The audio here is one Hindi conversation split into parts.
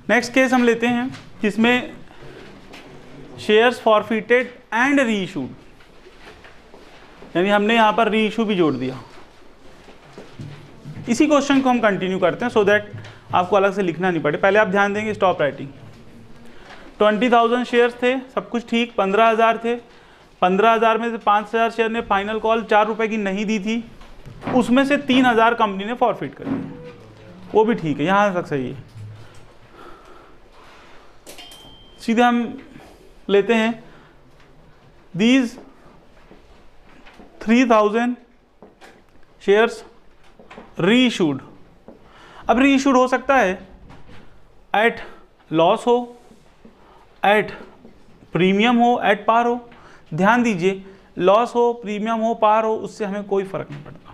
नेक्स्ट केस हम लेते हैं जिसमें shares forfeited and re issued, यानी हमने यहाँ पर री इशू भी जोड़ दिया। इसी क्वेश्चन को हम कंटिन्यू करते हैं सो दैट आपको अलग से लिखना नहीं पड़े। पहले आप ध्यान देंगे स्टॉप राइटिंग। 20,000 शेयर्स थे, सब कुछ ठीक। 15,000 थे, 15,000 में से 5,000 शेयर ने फाइनल कॉल 4 रुपए की नहीं दी थी, उसमें से 3,000 कंपनी ने फॉरफिट कर दिया, वो भी ठीक है, यहाँ तक सही है। सीधे हम लेते हैं दीज 3,000 शेयर्स री इशूड। अब री इशूड हो सकता है एट लॉस हो, एट प्रीमियम हो, एट पार हो। ध्यान दीजिए, लॉस हो, प्रीमियम हो, पार हो, उससे हमें कोई फर्क नहीं पड़ता।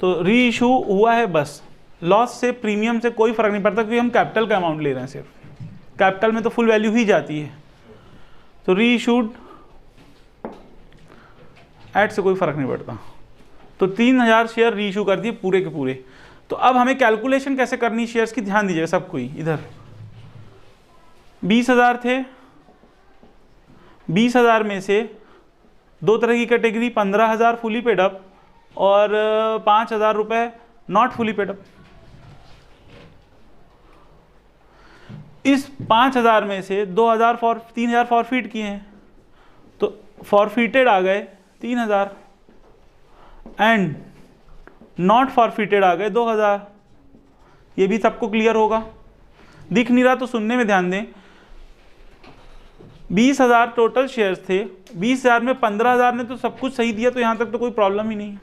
तो री इशू हुआ है बस, लॉस से प्रीमियम से कोई फर्क नहीं पड़ता क्योंकि हम कैपिटल का अमाउंट ले रहे हैं, सिर्फ कैपिटल में तो फुल वैल्यू ही जाती है। तो री इशूड एट से कोई फर्क नहीं पड़ता। तो 3,000 शेयर री इशू कर दिए पूरे के पूरे। तो अब हमें कैलकुलेशन कैसे करनी शेयर्स की, ध्यान दीजिएगा सब कोई। इधर 20,000 थे, 20,000 में से दो तरह की कैटेगरी, 15,000 फुली पेड अप और 5,000 रुपये नॉट फुली पेड अप। इस 5,000 में से 3,000 फॉरफिट किए हैं, तो फॉरफिटेड आ गए 3,000 एंड नॉट फॉरफिटेड आ गए 2,000। ये भी सबको क्लियर होगा, दिख नहीं रहा तो सुनने में ध्यान दें। 20,000 टोटल शेयर्स थे, 20,000 में 15,000 ने तो सब कुछ सही दिया, तो यहाँ तक तो कोई प्रॉब्लम ही नहीं है।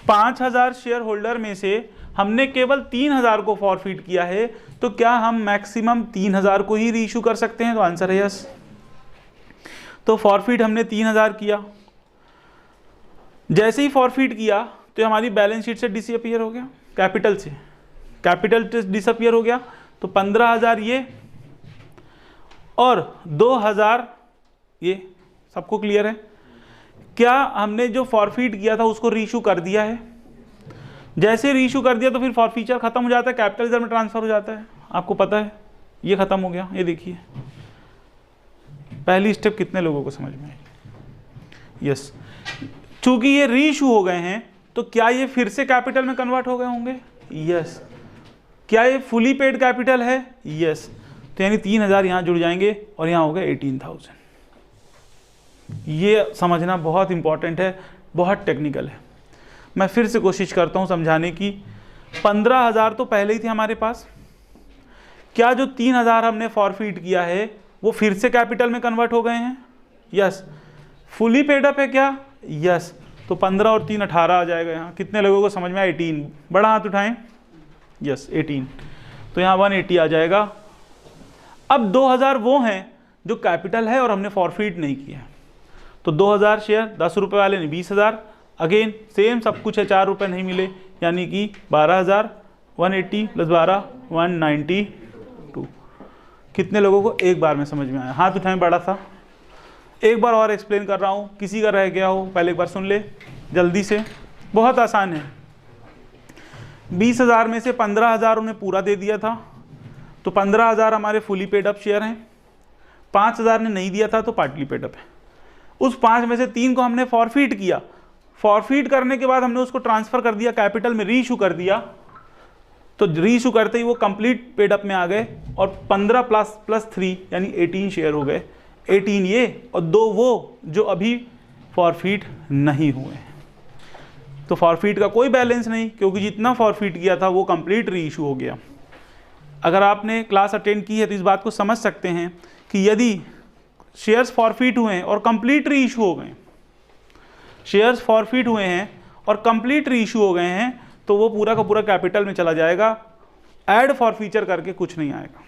5,000 शेयर होल्डर में से हमने केवल 3,000 को फॉरफिट किया है, तो क्या हम मैक्सिमम 3,000 को ही रीइशू कर सकते हैं? तो आंसर है यस। तो फॉरफिट हमने 3,000 किया, जैसे ही फॉरफिट किया तो हमारी बैलेंस शीट से डिसअपियर हो गया, कैपिटल से डिसअपियर हो गया। तो 15,000 ये और 2,000 ये, सबको क्लियर है? क्या हमने जो फॉरफिट किया था उसको रीइशू कर दिया है? जैसे रीइशू कर दिया तो फिर फॉरफीचर खत्म हो जाता है, कैपिटल इधर में ट्रांसफर हो जाता है, आपको पता है। ये खत्म हो गया, ये देखिए पहली स्टेप कितने लोगों को समझ में आई? यस। चूंकि ये रीइशू हो गए हैं तो क्या ये फिर से कैपिटल में कन्वर्ट हो गए होंगे? यस। क्या ये फुली पेड कैपिटल है? यस। तो यानी 3,000 यहाँ जुड़ जाएंगे और यहाँ हो गए 18,000। ये समझना बहुत इंपॉर्टेंट है, बहुत टेक्निकल है। मैं फिर से कोशिश करता हूँ समझाने की। 15,000 तो पहले ही थे हमारे पास, क्या जो 3,000 हमने फॉरफिट किया है वो फिर से कैपिटल में कन्वर्ट हो गए हैं? यस। फुली पेड अप है क्या? यस। तो 15 और 3 18 आ जाएगा। यहाँ कितने लोगों को समझ में आया? 18। बड़ा हाथ उठाएं। यस 18। तो यहाँ 180 आ जाएगा। अब 2,000 वो हैं जो कैपिटल है और हमने फॉरफिट नहीं किया, तो 2,000 शेयर 10 रुपये वाले ने 20,000, अगेन सेम सब कुछ है, 4 रुपये नहीं मिले, यानी कि 12,000, 180 + 12 192। कितने लोगों को एक बार में समझ में आया? हाथ उठाएं बड़ा सा। एक बार और एक्सप्लेन कर रहा हूँ, किसी का रह गया हो पहले एक बार सुन ले जल्दी से, बहुत आसान है। 20,000 में से 15,000 उन्हें पूरा दे दिया था, तो 15,000 हमारे फुली पेड अप शेयर हैं। 5,000 ने नहीं दिया था तो पार्टली पेड अप है। उस 5 में से 3 को हमने फॉरफिट किया, फॉरफिट करने के बाद हमने उसको ट्रांसफर कर दिया कैपिटल में, रीइशू कर दिया। तो रीइशू करते ही वो कंप्लीट पेड अप में आ गए और 15 + 3 यानी 18 शेयर हो गए। 18 ये और 2 वो जो अभी फॉरफिट नहीं हुए। तो फॉरफिट का कोई बैलेंस नहीं, क्योंकि जितना फॉरफिट किया था वो कंप्लीट रीइशू हो गया। अगर आपने क्लास अटेंड की है तो इस बात को समझ सकते हैं कि यदि शेयर्स फॉरफिट हुए हैं और कंप्लीट रीइशू हो गए, शेयर्स फॉरफिट हुए हैं और कंप्लीट रीइशू हो गए हैं, तो वो पूरा का पूरा कैपिटल में चला जाएगा, ऐड फॉरफीचर करके कुछ नहीं आएगा।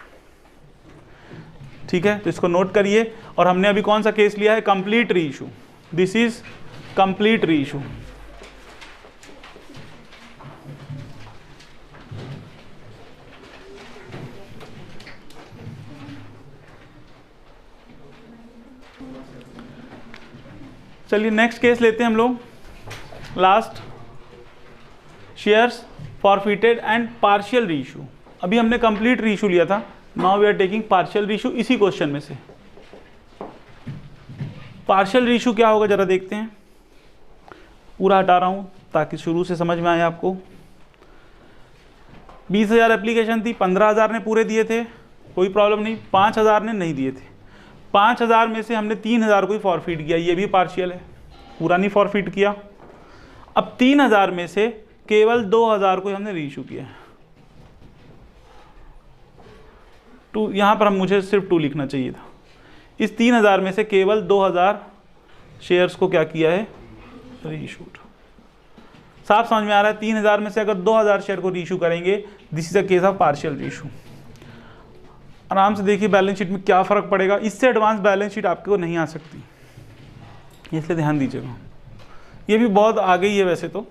ठीक है, तो इसको नोट करिए। और हमने अभी कौन सा केस लिया है? Complete reissue. This is complete reissue. चलिए नेक्स्ट केस लेते हैं हम लोग, last, shares forfeited and partial reissue. अभी हमने कंप्लीट रीइशू लिया था, now we are taking partial reissue इसी क्वेश्चन में से। पार्शियल रीइशू क्या होगा जरा देखते हैं, पूरा हटा रहा हूँ ताकि शुरू से समझ में आए आपको। 20,000 एप्लीकेशन थी, 15,000 ने पूरे दिए थे, कोई प्रॉब्लम नहीं, 5,000 ने नहीं दिए थे। 5,000 में से हमने 3,000 को ही फॉरफिट किया, ये भी पार्शियल है, पूरा नहीं फॉरफिट किया। अब 3,000 में से केवल 2,000 को हमने रीइशू किया है। टू, यहाँ पर मुझे सिर्फ 2 लिखना चाहिए था। इस 3,000 में से केवल 2,000 शेयर्स को क्या किया है, रीइशूड। साफ समझ में आ रहा है, 3,000 में से अगर 2,000 शेयर को रीइशू करेंगे, this is a case of partial reissue. आराम से देखिए बैलेंस शीट में क्या फ़र्क पड़ेगा, इससे एडवांस बैलेंस शीट आपको नहीं आ सकती, इसलिए ध्यान दीजिएगा। ये भी बहुत आ गई है वैसे तो।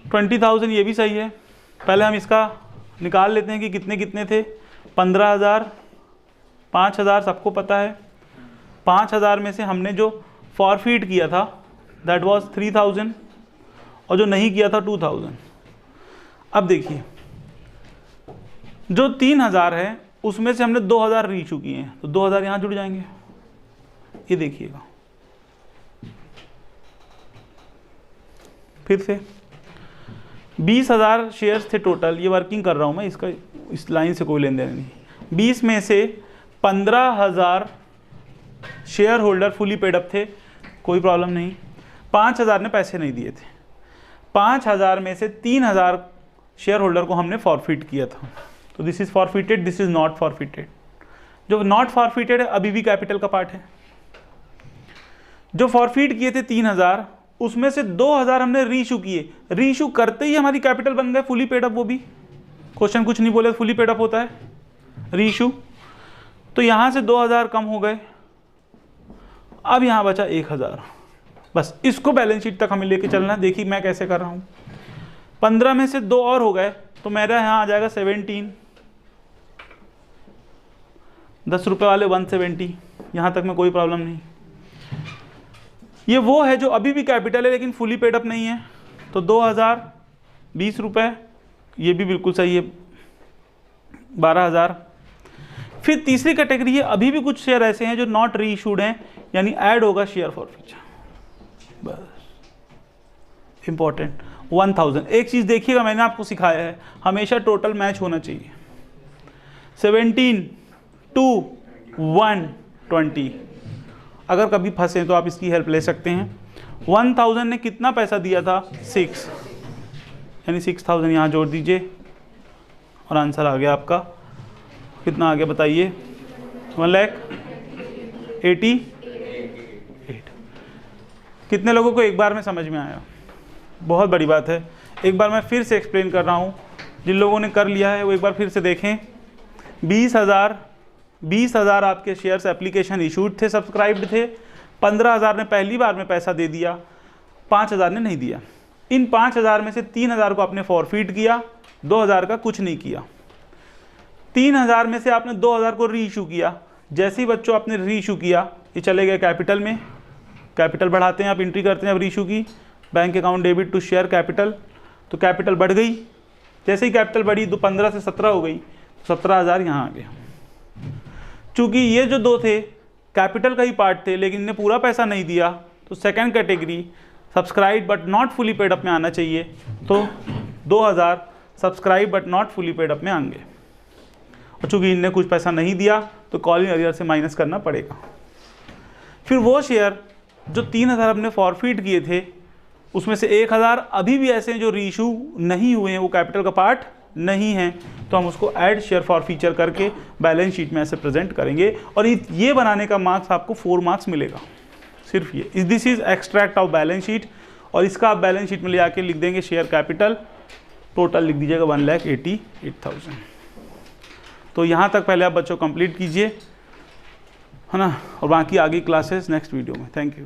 20,000 ये भी सही है। पहले हम इसका निकाल लेते हैं कि कितने कितने थे। 15,000, 5,000 सबको पता है। 5,000 में से हमने जो फॉरफिट किया था दैट वाज 3,000 और जो नहीं किया था 2,000। अब देखिए जो 3,000 है उसमें से हमने 2,000 रीइशू किए हैं, तो 2,000 यहाँ जुड़ जाएंगे। ये देखिएगा फिर से 20,000 शेयर्स थे टोटल, ये वर्किंग कर रहा हूँ मैं, इसका इस लाइन से कोई लेन देन नहीं। 20 में से 15,000 share holder fully paid up थे, कोई प्रॉब्लम नहीं। 5,000 ने पैसे नहीं दिए थे। 5,000 में से 3,000 शेयर होल्डर को हमने फॉरफिट किया था, तो this is forfeited, this is not forfeited. जो नॉट फॉरफिटेड है अभी भी कैपिटल का पार्ट है। जो फॉरफिट किए थे 3,000, उसमें से 2,000 हमने रीइशू किए। रीइशू करते ही हमारी कैपिटल बन गए फुली पेड अप। वो भी क्वेश्चन कुछ नहीं बोले, फुली पेड अप होता है रीइशू। तो यहाँ से 2,000 कम हो गए, अब यहाँ बचा 1,000। बस इसको बैलेंस शीट तक हमें लेके चलना है। देखिए मैं कैसे कर रहा हूँ। 15 में से 2 और हो गए तो मेरा यहाँ आ जाएगा 17। 10 रुपये वाले 170, यहाँ तक में कोई प्रॉब्लम नहीं। ये वो है जो अभी भी कैपिटल है लेकिन फुली पेड अप नहीं है, तो 2,000, 20 रुपये, ये भी बिल्कुल सही है, 12,000। फिर तीसरी कैटेगरी है, अभी भी कुछ शेयर ऐसे हैं जो नॉट रीइशूड हैं, यानी ऐड होगा शेयर फॉरफिट। बस इंपॉर्टेंट 1,000। एक चीज़ देखिएगा, मैंने आपको सिखाया है, हमेशा टोटल मैच होना चाहिए। 17 2 1 20। अगर कभी फंसे तो आप इसकी हेल्प ले सकते हैं। 1,000 ने कितना पैसा दिया था, 6, यानी 6,000 यहाँ जोड़ दीजिए और आंसर आ गया आपका। कितना आ गया बताइए, 1,88,000। कितने लोगों को एक बार में समझ में आया? बहुत बड़ी बात है। एक बार मैं फिर से एक्सप्लेन कर रहा हूँ, जिन लोगों ने कर लिया है वो एक बार फिर से देखें। 20,000 आपके शेयर्स एप्लीकेशन इशूड थे, सब्सक्राइब्ड थे। 15,000 ने पहली बार में पैसा दे दिया, 5,000 ने नहीं दिया। इन 5,000 में से 3,000 को आपने फॉरफिट किया, 2,000 का कुछ नहीं किया। 3,000 में से आपने 2,000 को री इशू किया। जैसे ही बच्चों आपने री इशू किया, ये चले गए कैपिटल में। कैपिटल बढ़ाते हैं, आप एंट्री करते हैं अब री इशू की, bank account debit to share capital, तो कैपिटल बढ़ गई। जैसे ही कैपिटल बढ़ी तो 15 से 17 हो गई, 17,000 यहाँ आ गया। चूँकि ये जो 2 थे कैपिटल का ही पार्ट थे लेकिन इन्हें पूरा पैसा नहीं दिया, तो second category subscribe but not fully paid up में आना चाहिए, तो 2,000 subscribe but not fully paid up में आएंगे। और चूँकि इनने कुछ पैसा नहीं दिया तो कॉलिंग अरियर से माइनस करना पड़ेगा। फिर वो शेयर जो 3,000 अपने फॉरफिट किए थे, उसमें से 1,000 अभी भी ऐसे हैं जो रीइशू नहीं हुए हैं, वो कैपिटल का पार्ट नहीं है, तो हम उसको ऐड शेयर फॉर फीचर करके बैलेंस शीट में ऐसे प्रेजेंट करेंगे। और ये बनाने का मार्क्स आपको 4 मार्क्स मिलेगा, सिर्फ ये। This is extract of balance sheet, और इसका आप बैलेंस शीट में ले आके लिख देंगे शेयर कैपिटल, टोटल लिख दीजिएगा 1,88,000। तो यहाँ तक पहले आप बच्चों कंप्लीट कीजिए, है ना, और बाकी आगे क्लासेस नेक्स्ट वीडियो में। Thank you.